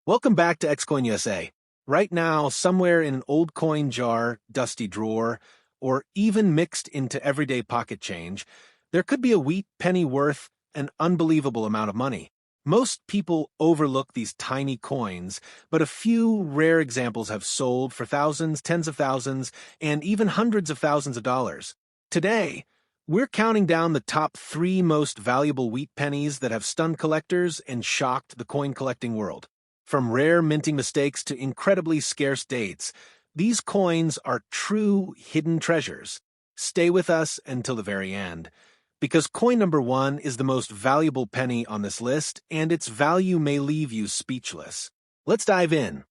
Welcome back to XCoinUSA. Right now, somewhere in an old coin jar, dusty drawer, or even mixed into everyday pocket change, there could be a wheat penny worth an unbelievable amount of money. Most people overlook these tiny coins, but a few rare examples have sold for thousands, tens of thousands, and even hundreds of thousands of dollars. Today, we're counting down the top 3 most valuable wheat pennies that have stunned collectors and shocked the coin collecting world. From rare minting mistakes to incredibly scarce dates, these coins are true hidden treasures. Stay with us until the very end, because coin number 1 is the most valuable penny on this list, and its value may leave you speechless. Let's dive in.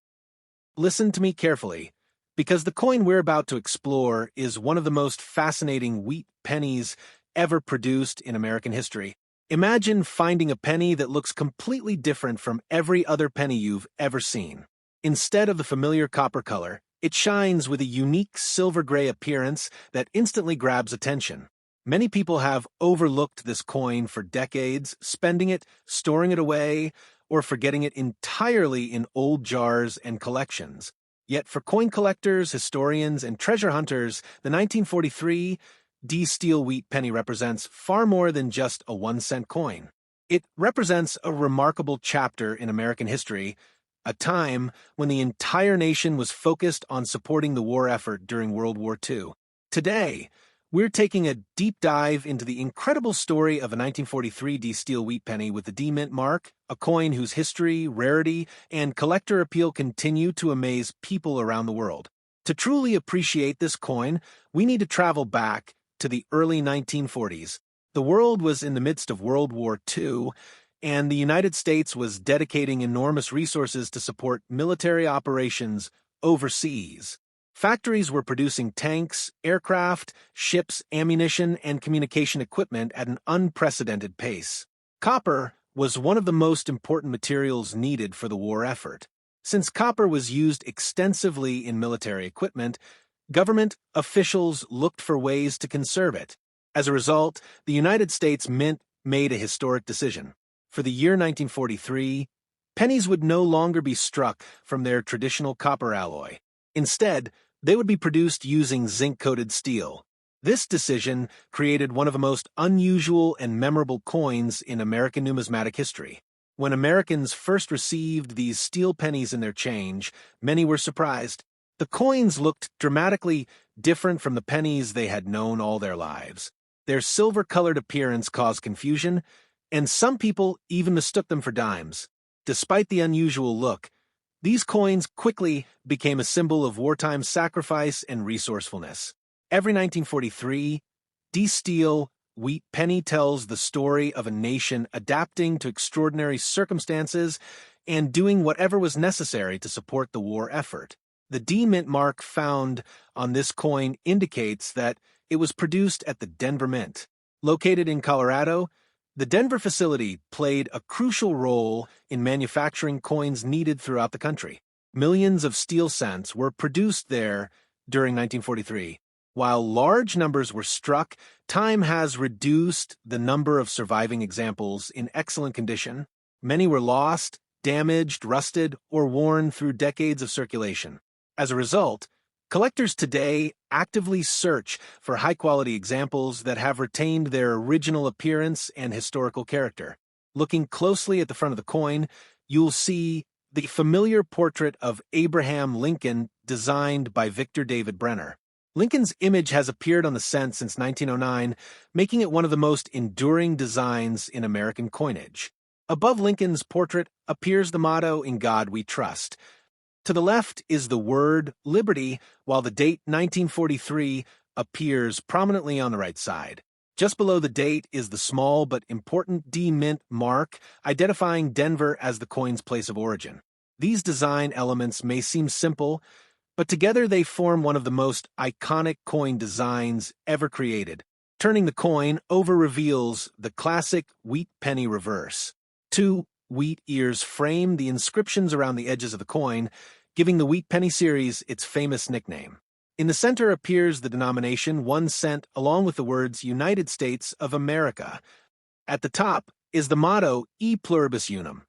Listen to me carefully, because the coin we're about to explore is one of the most fascinating wheat pennies ever produced in American history. Imagine finding a penny that looks completely different from every other penny you've ever seen. Instead of the familiar copper color, it shines with a unique silver-gray appearance that instantly grabs attention. Many people have overlooked this coin for decades, spending it, storing it away, or forgetting it entirely in old jars and collections. Yet for coin collectors, historians, and treasure hunters, the 1943 D-Steel wheat penny represents far more than just a 1-cent coin. It represents a remarkable chapter in American history, a time when the entire nation was focused on supporting the war effort during World War II. Today, we're taking a deep dive into the incredible story of a 1943 D-Steel wheat penny with the D-Mint mark, a coin whose history, rarity, and collector appeal continue to amaze people around the world. To truly appreciate this coin, we need to travel back to the early 1940s. The world was in the midst of World War II, and the United States was dedicating enormous resources to support military operations overseas. Factories were producing tanks, aircraft, ships, ammunition, and communication equipment at an unprecedented pace. Copper was one of the most important materials needed for the war effort. Since copper was used extensively in military equipment, government officials looked for ways to conserve it. As a result, the United States Mint made a historic decision. For the year 1943, pennies would no longer be struck from their traditional copper alloy. Instead, they would be produced using zinc-coated steel. This decision created one of the most unusual and memorable coins in American numismatic history. When Americans first received these steel pennies in their change, many were surprised. The coins looked dramatically different from the pennies they had known all their lives. Their silver-colored appearance caused confusion, and some people even mistook them for dimes. Despite the unusual look, these coins quickly became a symbol of wartime sacrifice and resourcefulness. Every 1943, D-Steel wheat penny tells the story of a nation adapting to extraordinary circumstances and doing whatever was necessary to support the war effort. The D-Mint mark found on this coin indicates that it was produced at the Denver Mint. Located in Colorado, the Denver facility played a crucial role in manufacturing coins needed throughout the country. Millions of steel cents were produced there during 1943. While large numbers were struck, time has reduced the number of surviving examples in excellent condition. Many were lost, damaged, rusted, or worn through decades of circulation. As a result, collectors today actively search for high-quality examples that have retained their original appearance and historical character. Looking closely at the front of the coin, you'll see the familiar portrait of Abraham Lincoln designed by Victor David Brenner. Lincoln's image has appeared on the cent since 1909, making it one of the most enduring designs in American coinage. Above Lincoln's portrait appears the motto, "In God We Trust." To the left is the word liberty, while the date 1943 appears prominently on the right side. Just below the date is the small but important D-Mint mark, identifying Denver as the coin's place of origin. These design elements may seem simple, but together they form one of the most iconic coin designs ever created. Turning the coin over reveals the classic wheat penny reverse. 2 wheat ears frame the inscriptions around the edges of the coin, giving the wheat penny series its famous nickname. In the center appears the denomination 1 cent along with the words United States of America. At the top is the motto E Pluribus Unum.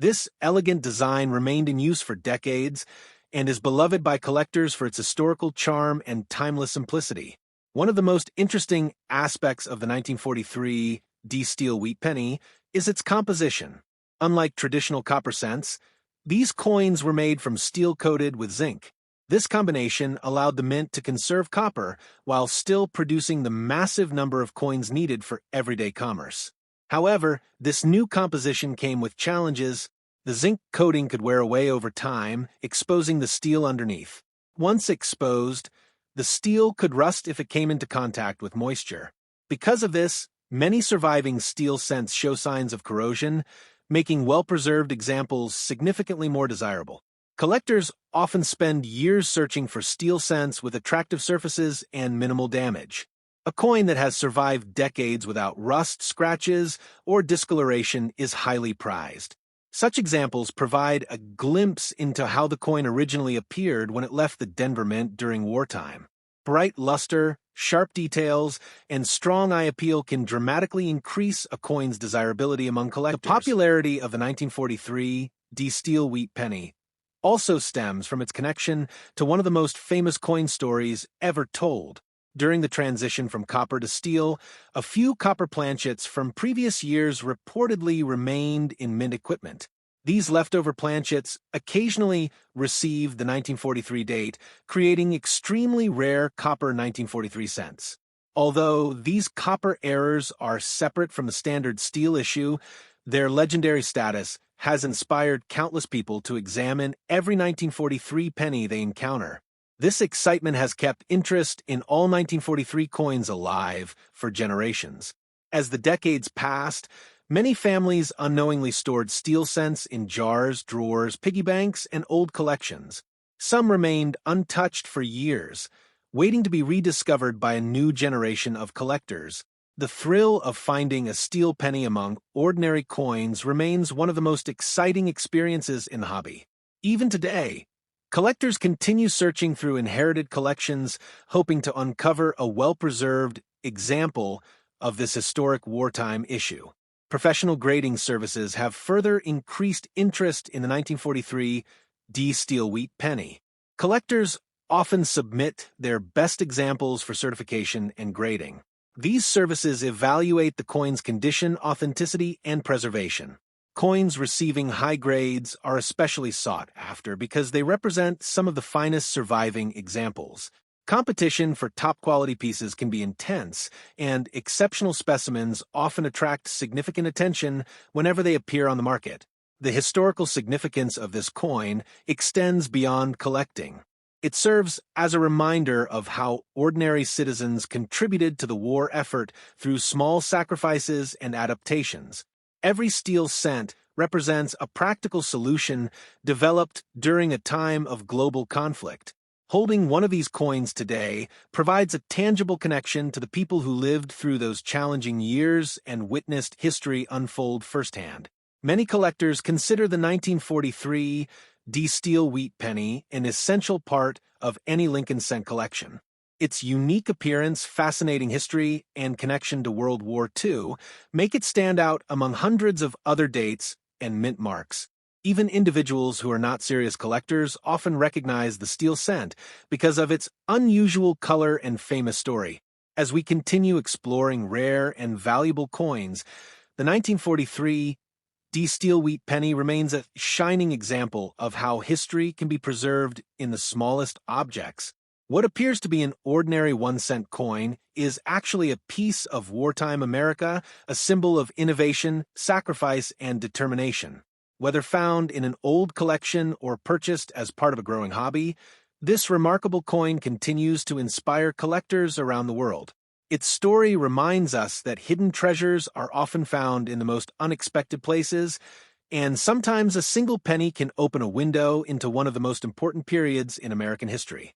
This elegant design remained in use for decades and is beloved by collectors for its historical charm and timeless simplicity. One of the most interesting aspects of the 1943 D-Steel wheat penny is its composition. Unlike traditional copper cents, these coins were made from steel coated with zinc. This combination allowed the mint to conserve copper while still producing the massive number of coins needed for everyday commerce. However, this new composition came with challenges. The zinc coating could wear away over time, exposing the steel underneath. Once exposed, the steel could rust if it came into contact with moisture. Because of this, many surviving steel cents show signs of corrosion, making well-preserved examples significantly more desirable. Collectors often spend years searching for steel cents with attractive surfaces and minimal damage. A coin that has survived decades without rust, scratches, or discoloration is highly prized. Such examples provide a glimpse into how the coin originally appeared when it left the Denver Mint during wartime. Bright luster, sharp details, and strong eye appeal can dramatically increase a coin's desirability among collectors. The popularity of the 1943 D-Steel wheat penny also stems from its connection to one of the most famous coin stories ever told. During the transition from copper to steel, a few copper planchets from previous years reportedly remained in mint equipment. These leftover planchets occasionally received the 1943 date, creating extremely rare copper 1943 cents. Although these copper errors are separate from the standard steel issue, their legendary status has inspired countless people to examine every 1943 penny they encounter. This excitement has kept interest in all 1943 coins alive for generations. As the decades passed, many families unknowingly stored steel cents in jars, drawers, piggy banks, and old collections. Some remained untouched for years, waiting to be rediscovered by a new generation of collectors. The thrill of finding a steel penny among ordinary coins remains one of the most exciting experiences in the hobby. Even today, collectors continue searching through inherited collections, hoping to uncover a well-preserved example of this historic wartime issue. Professional grading services have further increased interest in the 1943 D-Steel wheat penny. Collectors often submit their best examples for certification and grading. These services evaluate the coin's condition, authenticity, and preservation. Coins receiving high grades are especially sought after because they represent some of the finest surviving examples. Competition for top-quality pieces can be intense, and exceptional specimens often attract significant attention whenever they appear on the market. The historical significance of this coin extends beyond collecting. It serves as a reminder of how ordinary citizens contributed to the war effort through small sacrifices and adaptations. Every steel cent represents a practical solution developed during a time of global conflict. Holding one of these coins today provides a tangible connection to the people who lived through those challenging years and witnessed history unfold firsthand. Many collectors consider the 1943 D-Steel wheat penny an essential part of any Lincoln cent collection. Its unique appearance, fascinating history, and connection to World War II make it stand out among hundreds of other dates and mint marks. Even individuals who are not serious collectors often recognize the steel cent because of its unusual color and famous story. As we continue exploring rare and valuable coins, the 1943 D-Steel wheat penny remains a shining example of how history can be preserved in the smallest objects. What appears to be an ordinary 1-cent coin is actually a piece of wartime America, a symbol of innovation, sacrifice, and determination. Whether found in an old collection or purchased as part of a growing hobby, this remarkable coin continues to inspire collectors around the world. Its story reminds us that hidden treasures are often found in the most unexpected places, and sometimes a single penny can open a window into one of the most important periods in American history.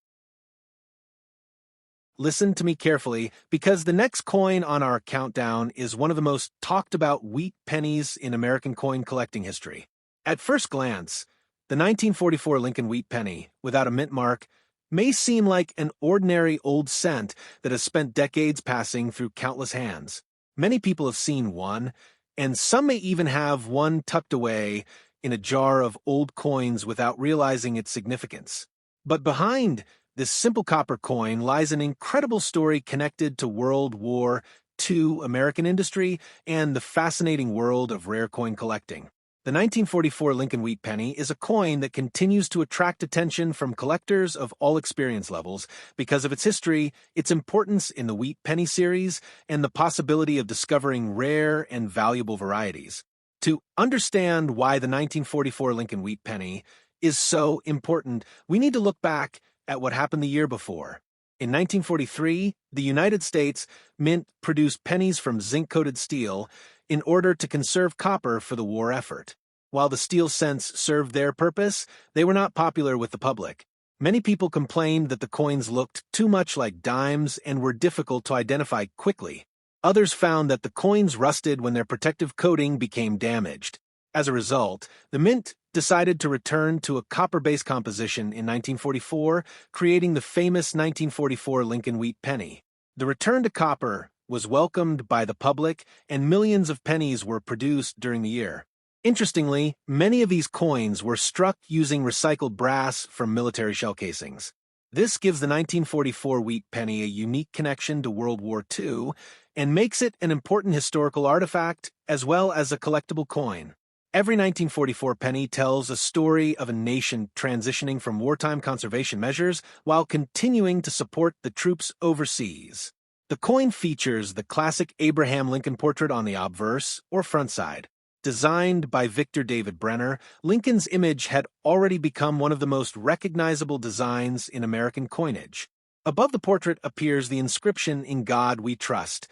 Listen to me carefully, because the next coin on our countdown is one of the most talked about wheat pennies in American coin collecting history. At first glance, the 1944 Lincoln Wheat Penny, without a mint mark, may seem like an ordinary old cent that has spent decades passing through countless hands. Many people have seen one, and some may even have one tucked away in a jar of old coins without realizing its significance. But behind this simple copper coin lies an incredible story connected to World War II American industry and the fascinating world of rare coin collecting. The 1944 Lincoln Wheat Penny is a coin that continues to attract attention from collectors of all experience levels because of its history, its importance in the Wheat Penny series, and the possibility of discovering rare and valuable varieties. To understand why the 1944 Lincoln Wheat Penny is so important, we need to look back at what happened the year before. In 1943, the United States Mint produced pennies from zinc-coated steel in order to conserve copper for the war effort. While the steel cents served their purpose, they were not popular with the public. Many people complained that the coins looked too much like dimes and were difficult to identify quickly. Others found that the coins rusted when their protective coating became damaged. As a result, the Mint decided to return to a copper-based composition in 1944, creating the famous 1944 Lincoln Wheat Penny. The return to copper was welcomed by the public, and millions of pennies were produced during the year. Interestingly, many of these coins were struck using recycled brass from military shell casings. This gives the 1944 wheat penny a unique connection to World War II and makes it an important historical artifact as well as a collectible coin. Every 1944 penny tells a story of a nation transitioning from wartime conservation measures while continuing to support the troops overseas. The coin features the classic Abraham Lincoln portrait on the obverse, or front side. Designed by Victor David Brenner, Lincoln's image had already become one of the most recognizable designs in American coinage. Above the portrait appears the inscription "In God We Trust."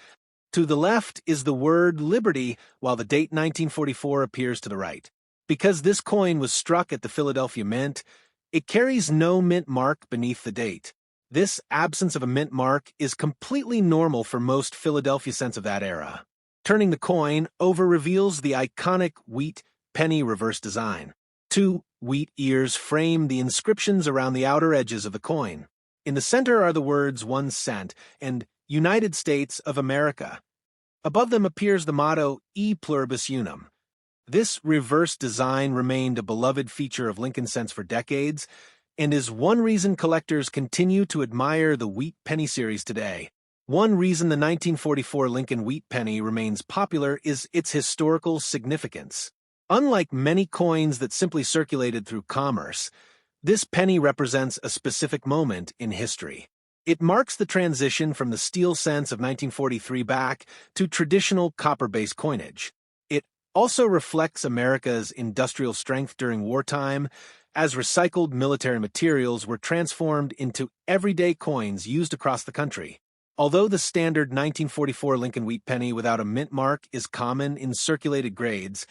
To the left is the word liberty, while the date 1944 appears to the right. Because this coin was struck at the Philadelphia Mint, it carries no mint mark beneath the date. This absence of a mint mark is completely normal for most Philadelphia cents of that era. Turning the coin over reveals the iconic wheat penny reverse design. Two wheat ears frame the inscriptions around the outer edges of the coin. In the center are the words 1 cent and United States of America. Above them appears the motto E Pluribus Unum. This reverse design remained a beloved feature of Lincoln cents for decades, and is one reason collectors continue to admire the Wheat Penny series today. One reason the 1944 Lincoln Wheat Penny remains popular is its historical significance. Unlike many coins that simply circulated through commerce, this penny represents a specific moment in history. It marks the transition from the steel cents of 1943 back to traditional copper-based coinage. It also reflects America's industrial strength during wartime, as recycled military materials were transformed into everyday coins used across the country. Although the standard 1944 Lincoln Wheat Penny without a mint mark is common in circulated grades,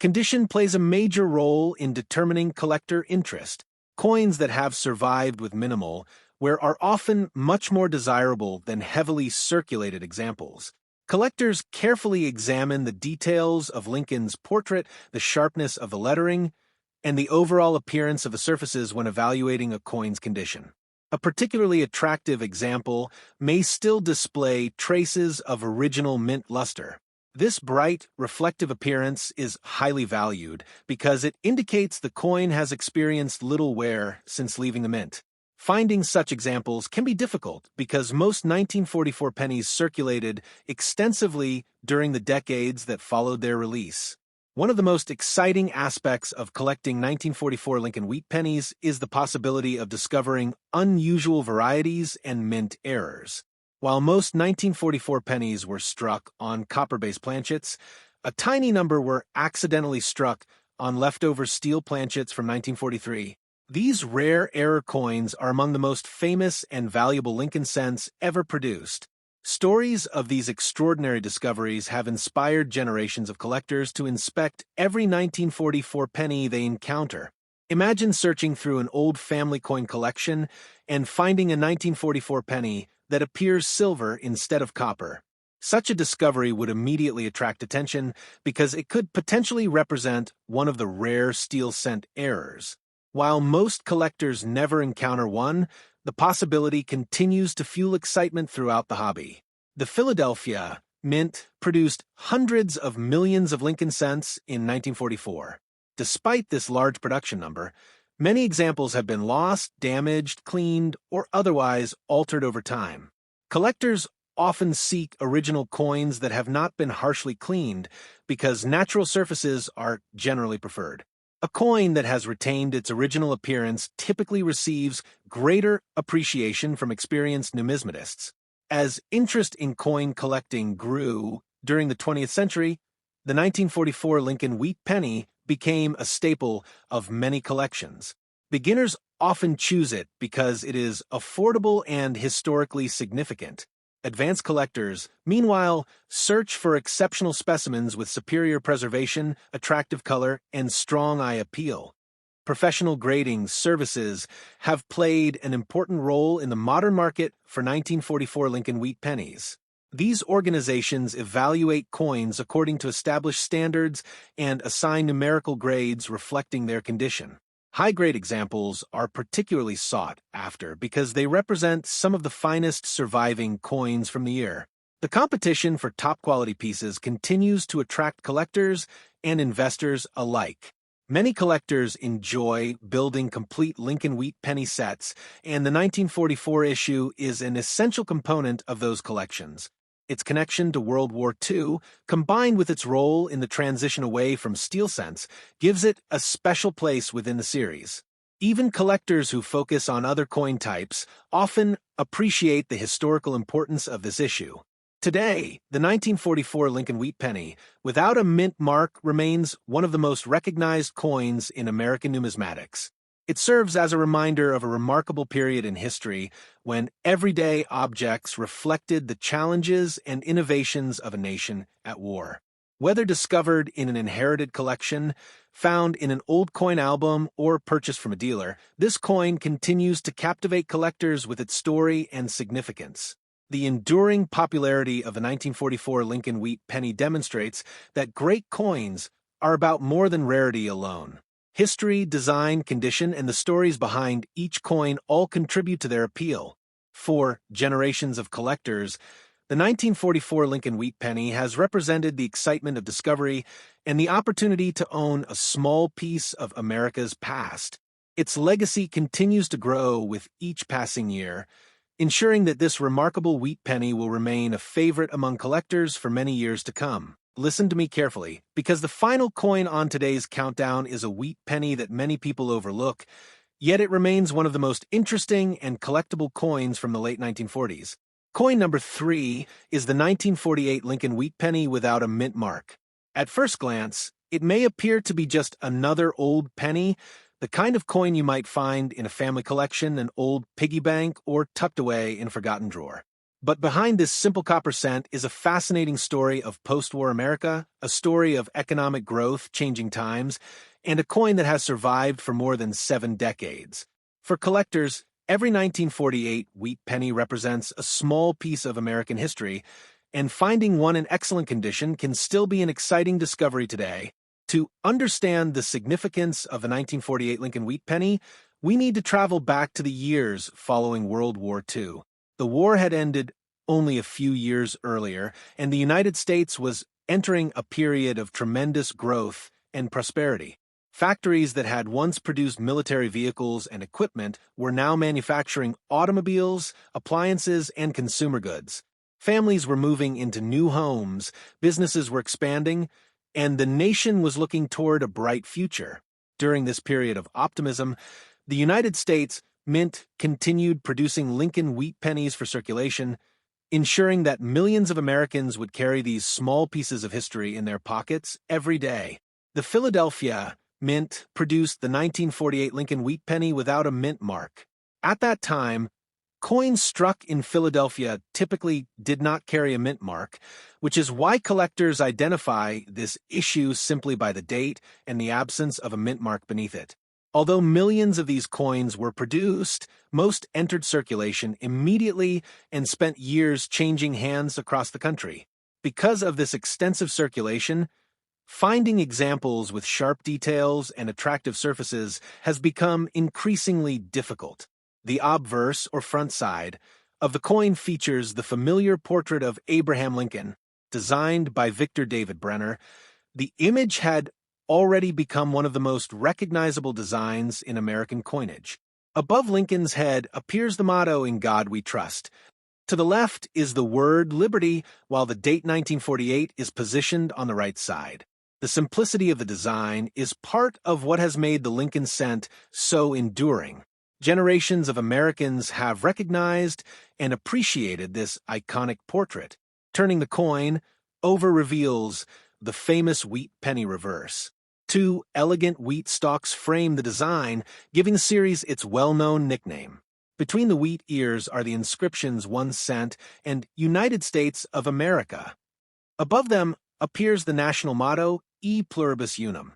condition plays a major role in determining collector interest. Coins that have survived with minimal wear are often much more desirable than heavily circulated examples. Collectors carefully examine the details of Lincoln's portrait, the sharpness of the lettering, and the overall appearance of the surfaces when evaluating a coin's condition. A particularly attractive example may still display traces of original mint luster. This bright, reflective appearance is highly valued because it indicates the coin has experienced little wear since leaving the mint. Finding such examples can be difficult because most 1944 pennies circulated extensively during the decades that followed their release. One of the most exciting aspects of collecting 1944 Lincoln Wheat Pennies is the possibility of discovering unusual varieties and mint errors. While most 1944 pennies were struck on copper-based planchets, a tiny number were accidentally struck on leftover steel planchets from 1943. These rare error coins are among the most famous and valuable Lincoln cents ever produced. Stories of these extraordinary discoveries have inspired generations of collectors to inspect every 1944 penny they encounter. Imagine searching through an old family coin collection and finding a 1944 penny that appears silver instead of copper. Such a discovery would immediately attract attention because it could potentially represent one of the rare steel cent errors. While most collectors never encounter one, the possibility continues to fuel excitement throughout the hobby. The Philadelphia Mint produced hundreds of millions of Lincoln cents in 1944. Despite this large production number, many examples have been lost, damaged, cleaned, or otherwise altered over time. Collectors often seek original coins that have not been harshly cleaned because natural surfaces are generally preferred. A coin that has retained its original appearance typically receives greater appreciation from experienced numismatists. As interest in coin collecting grew during the 20th century, the 1944 Lincoln Wheat Penny became a staple of many collections. Beginners often choose it because it is affordable and historically significant. Advanced collectors, meanwhile, search for exceptional specimens with superior preservation, attractive color, and strong eye appeal. Professional grading services have played an important role in the modern market for 1944 Lincoln Wheat Pennies. These organizations evaluate coins according to established standards and assign numerical grades reflecting their condition. High-grade examples are particularly sought after because they represent some of the finest surviving coins from the year. The competition for top-quality pieces continues to attract collectors and investors alike. Many collectors enjoy building complete Lincoln Wheat Penny sets, and the 1944 issue is an essential component of those collections. Its connection to World War II, combined with its role in the transition away from steel cents, gives it a special place within the series. Even collectors who focus on other coin types often appreciate the historical importance of this issue. Today, the 1944 Lincoln Wheat Penny, without a mint mark, remains one of the most recognized coins in American numismatics. It serves as a reminder of a remarkable period in history when everyday objects reflected the challenges and innovations of a nation at war. Whether discovered in an inherited collection, found in an old coin album, or purchased from a dealer, this coin continues to captivate collectors with its story and significance. The enduring popularity of the 1944 Lincoln Wheat Penny demonstrates that great coins are about more than rarity alone. History, design, condition, and the stories behind each coin all contribute to their appeal. For generations of collectors, the 1944 Lincoln Wheat Penny has represented the excitement of discovery and the opportunity to own a small piece of America's past. Its legacy continues to grow with each passing year, ensuring that this remarkable wheat penny will remain a favorite among collectors for many years to come. Listen to me carefully, because the final coin on today's countdown is a wheat penny that many people overlook, yet it remains one of the most interesting and collectible coins from the late 1940s. Coin number 3 is the 1948 Lincoln Wheat Penny without a mint mark. At first glance, it may appear to be just another old penny, the kind of coin you might find in a family collection, an old piggy bank, or tucked away in a forgotten drawer. But behind this simple copper cent is a fascinating story of post-war America, a story of economic growth, changing times, and a coin that has survived for more than 7 decades. For collectors, every 1948 wheat penny represents a small piece of American history, and finding one in excellent condition can still be an exciting discovery today. To understand the significance of the 1948 Lincoln Wheat Penny, we need to travel back to the years following World War II. The war had ended only a few years earlier, and the United States was entering a period of tremendous growth and prosperity. Factories that had once produced military vehicles and equipment were now manufacturing automobiles, appliances, and consumer goods. Families were moving into new homes, businesses were expanding, and the nation was looking toward a bright future. During this period of optimism, the United States Mint continued producing Lincoln Wheat Pennies for circulation, ensuring that millions of Americans would carry these small pieces of history in their pockets every day. The Philadelphia Mint produced the 1948 Lincoln Wheat Penny without a mint mark. At that time, coins struck in Philadelphia typically did not carry a mint mark, which is why collectors identify this issue simply by the date and the absence of a mint mark beneath it. Although millions of these coins were produced, most entered circulation immediately and spent years changing hands across the country. Because of this extensive circulation, finding examples with sharp details and attractive surfaces has become increasingly difficult. The obverse, or front side, of the coin features the familiar portrait of Abraham Lincoln, designed by Victor David Brenner. The image had already become one of the most recognizable designs in American coinage. Above Lincoln's head appears the motto, "In God We Trust." To the left is the word liberty, while the date 1948 is positioned on the right side. The simplicity of the design is part of what has made the Lincoln cent so enduring. Generations of Americans have recognized and appreciated this iconic portrait. Turning the coin over reveals the famous wheat penny reverse. Two elegant wheat stalks frame the design, giving the series its well-known nickname. Between the wheat ears are the inscriptions 1 cent and United States of America. Above them appears the national motto, E pluribus unum.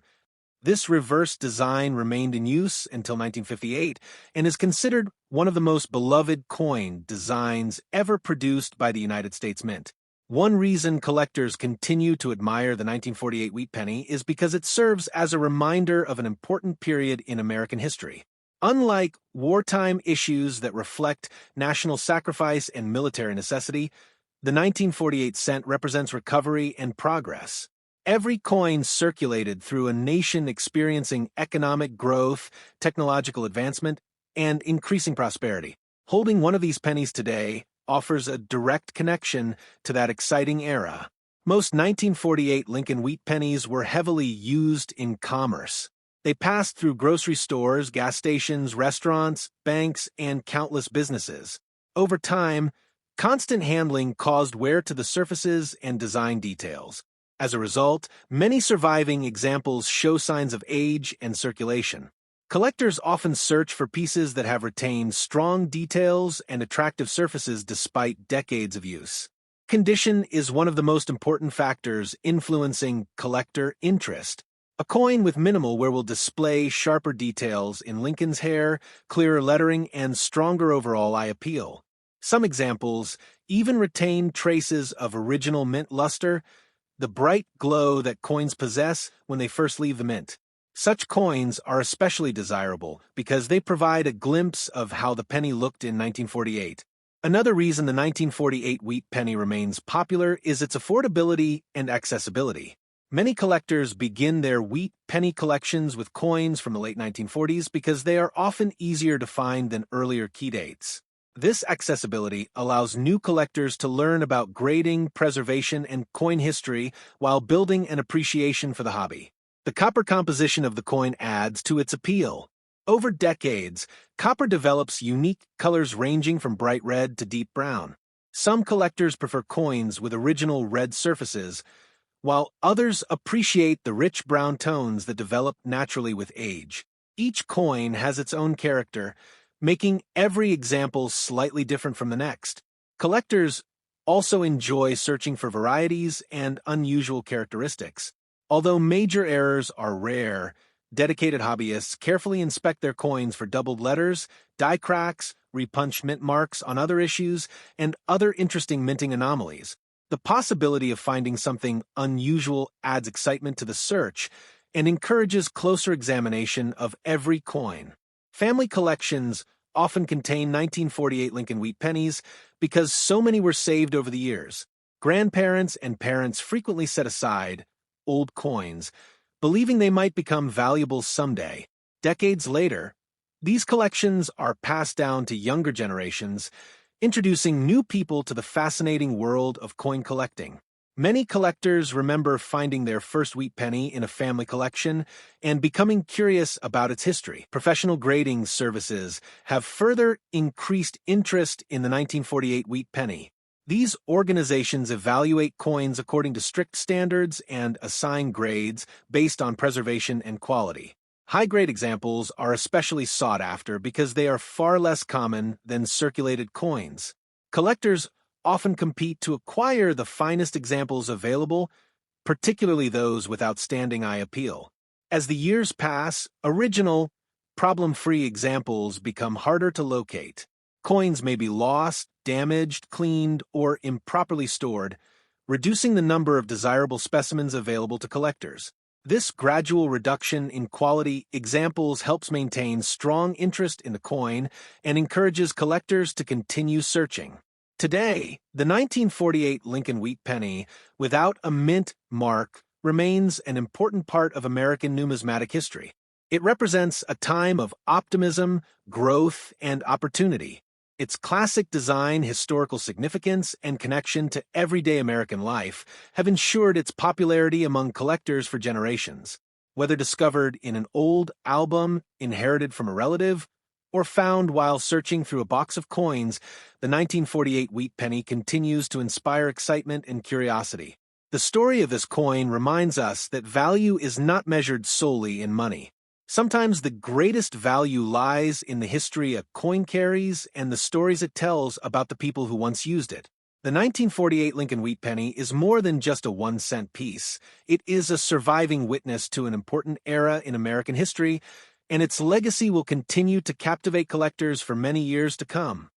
This reverse design remained in use until 1958 and is considered one of the most beloved coin designs ever produced by the United States Mint. One reason collectors continue to admire the 1948 wheat penny is because it serves as a reminder of an important period in American history. Unlike wartime issues that reflect national sacrifice and military necessity, the 1948 cent represents recovery and progress. Every coin circulated through a nation experiencing economic growth, technological advancement, and increasing prosperity. Holding one of these pennies today offers a direct connection to that exciting era. Most 1948 Lincoln Wheat Pennies were heavily used in commerce. They passed through grocery stores, gas stations, restaurants, banks, and countless businesses. Over time, constant handling caused wear to the surfaces and design details. As a result, many surviving examples show signs of age and circulation. Collectors often search for pieces that have retained strong details and attractive surfaces despite decades of use. Condition is one of the most important factors influencing collector interest. A coin with minimal wear will display sharper details in Lincoln's hair, clearer lettering, and stronger overall eye appeal. Some examples even retain traces of original mint luster, the bright glow that coins possess when they first leave the mint. Such coins are especially desirable because they provide a glimpse of how the penny looked in 1948. Another reason the 1948 wheat penny remains popular is its affordability and accessibility. Many collectors begin their wheat penny collections with coins from the late 1940s because they are often easier to find than earlier key dates. This accessibility allows new collectors to learn about grading, preservation, and coin history while building an appreciation for the hobby. The copper composition of the coin adds to its appeal. Over decades, copper develops unique colors ranging from bright red to deep brown. Some collectors prefer coins with original red surfaces, while others appreciate the rich brown tones that develop naturally with age. Each coin has its own character, making every example slightly different from the next. Collectors also enjoy searching for varieties and unusual characteristics. Although major errors are rare, dedicated hobbyists carefully inspect their coins for doubled letters, die cracks, repunched mint marks on other issues, and other interesting minting anomalies. The possibility of finding something unusual adds excitement to the search and encourages closer examination of every coin. Family collections often contain 1948 Lincoln Wheat Pennies because so many were saved over the years. Grandparents and parents frequently set aside old coins, believing they might become valuable someday. Decades later, these collections are passed down to younger generations, introducing new people to the fascinating world of coin collecting. Many collectors remember finding their first wheat penny in a family collection and becoming curious about its history. Professional grading services have further increased interest in the 1948 wheat penny. These organizations evaluate coins according to strict standards and assign grades based on preservation and quality. High-grade examples are especially sought after because they are far less common than circulated coins. Collectors often compete to acquire the finest examples available, particularly those with outstanding eye appeal. As the years pass, original, problem-free examples become harder to locate. Coins may be lost, damaged, cleaned, or improperly stored, reducing the number of desirable specimens available to collectors. This gradual reduction in quality examples helps maintain strong interest in the coin and encourages collectors to continue searching. Today, the 1948 Lincoln Wheat Penny, without a mint mark remains an important part of American numismatic history. It represents a time of optimism, growth, and opportunity. Its classic design, historical significance, and connection to everyday American life have ensured its popularity among collectors for generations. Whether discovered in an old album inherited from a relative, or found while searching through a box of coins, the 1948 wheat penny continues to inspire excitement and curiosity. The story of this coin reminds us that value is not measured solely in money. Sometimes the greatest value lies in the history a coin carries and the stories it tells about the people who once used it. The 1948 Lincoln Wheat Penny is more than just a 1-cent piece. It is a surviving witness to an important era in American history, and its legacy will continue to captivate collectors for many years to come.